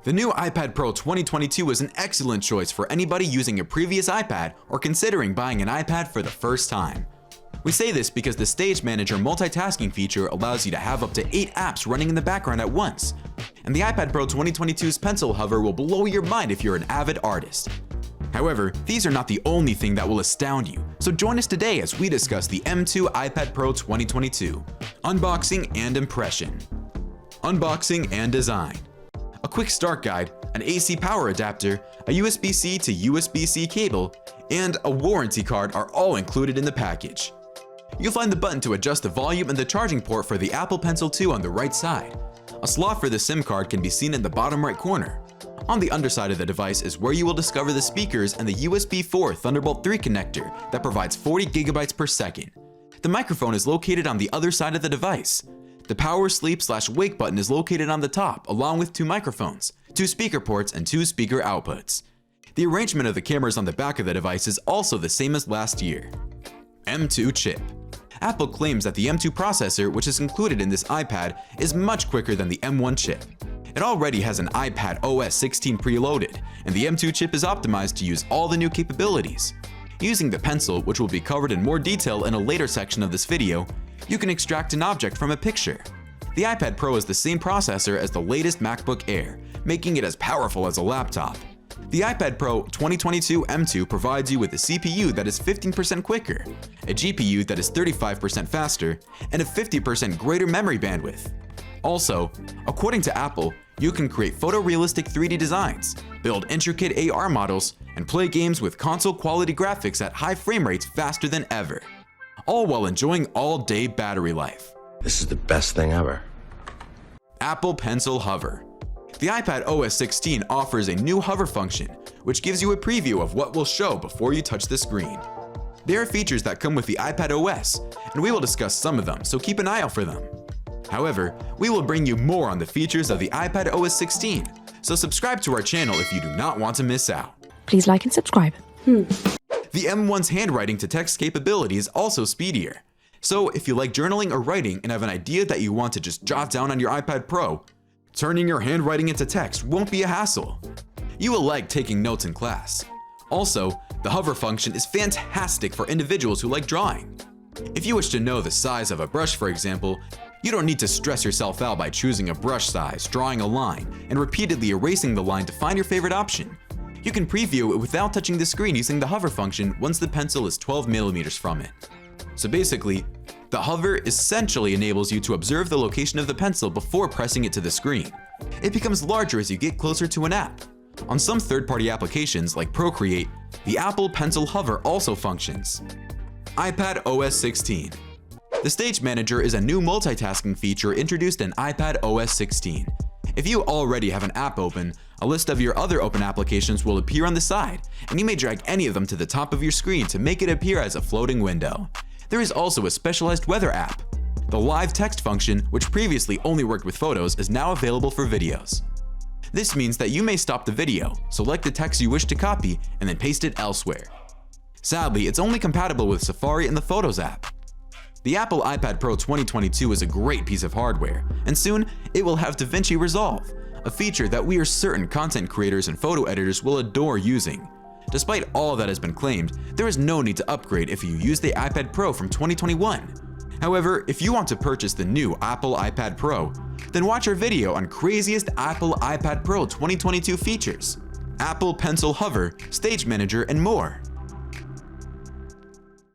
The new iPad Pro 2022 is an excellent choice for anybody using a previous iPad or considering buying an iPad for the first time. We say this because the Stage Manager multitasking feature allows you to have up to 8 apps running in the background at once. And the iPad Pro 2022's Pencil Hover will blow your mind if you're an avid artist. However, these are not the only thing that will astound you, so join us today as we discuss the M2 iPad Pro 2022. Unboxing and impression. Unboxing and design. A quick start guide, an AC power adapter, a USB-C to USB-C cable, and a warranty card are all included in the package. You'll find the button to adjust the volume and the charging port for the Apple Pencil 2 on the right side. A slot for the SIM card can be seen in the bottom right corner. On the underside of the device is where you will discover the speakers and the USB 4 Thunderbolt 3 connector that provides 40 GB per second. The microphone is located on the other side of the device. The power sleep/wake button is located on the top, along with 2 microphones, 2 speaker ports, and 2 speaker outputs. The arrangement of the cameras on the back of the device is also the same as last year. M2 chip. Apple claims that the M2 processor, which is included in this iPad, is much quicker than the M1 chip. It already has an iPad OS 16 preloaded, and the M2 chip is optimized to use all the new capabilities. Using the pencil, which will be covered in more detail in a later section of this video, you can extract an object from a picture. The iPad Pro is the same processor as the latest MacBook Air, making it as powerful as a laptop. The iPad Pro 2022 M2 provides you with a CPU that is 15% quicker, a GPU that is 35% faster, and a 50% greater memory bandwidth. Also, according to Apple, you can create photorealistic 3D designs, build intricate AR models, and play games with console-quality graphics at high frame rates faster than ever, all while enjoying all-day battery life. This is the best thing ever. Apple Pencil Hover. The iPad OS 16 offers a new hover function, which gives you a preview of what will show before you touch the screen. There are features that come with the iPad OS, and we will discuss some of them, so keep an eye out for them. However, we will bring you more on the features of the iPad OS 16, so subscribe to our channel if you do not want to miss out. Please like and subscribe. The M1's handwriting to text capability is also speedier. So if you like journaling or writing and have an idea that you want to just jot down on your iPad Pro, turning your handwriting into text won't be a hassle. You will like taking notes in class. Also, the hover function is fantastic for individuals who like drawing. If you wish to know the size of a brush, for example, you don't need to stress yourself out by choosing a brush size, drawing a line, and repeatedly erasing the line to find your favorite option. You can preview it without touching the screen using the hover function once the pencil is 12mm from it. So basically, the hover essentially enables you to observe the location of the pencil before pressing it to the screen. It becomes larger as you get closer to an app. On some third-party applications like Procreate, the Apple Pencil Hover also functions. iPad OS 16. The Stage Manager is a new multitasking feature introduced in iPad OS 16. If you already have an app open, a list of your other open applications will appear on the side, and you may drag any of them to the top of your screen to make it appear as a floating window. There is also a specialized weather app. The live text function, which previously only worked with photos, is now available for videos. This means that you may stop the video, select the text you wish to copy, and then paste it elsewhere. Sadly, it's only compatible with Safari and the Photos app. The Apple iPad Pro 2022 is a great piece of hardware, and soon it will have DaVinci Resolve, a feature that we are certain content creators and photo editors will adore using. Despite all that has been claimed, there is no need to upgrade if you use the iPad Pro from 2021. However, if you want to purchase the new Apple iPad Pro, then watch our video on craziest Apple iPad Pro 2022 features, Apple Pencil Hover, Stage Manager, and more.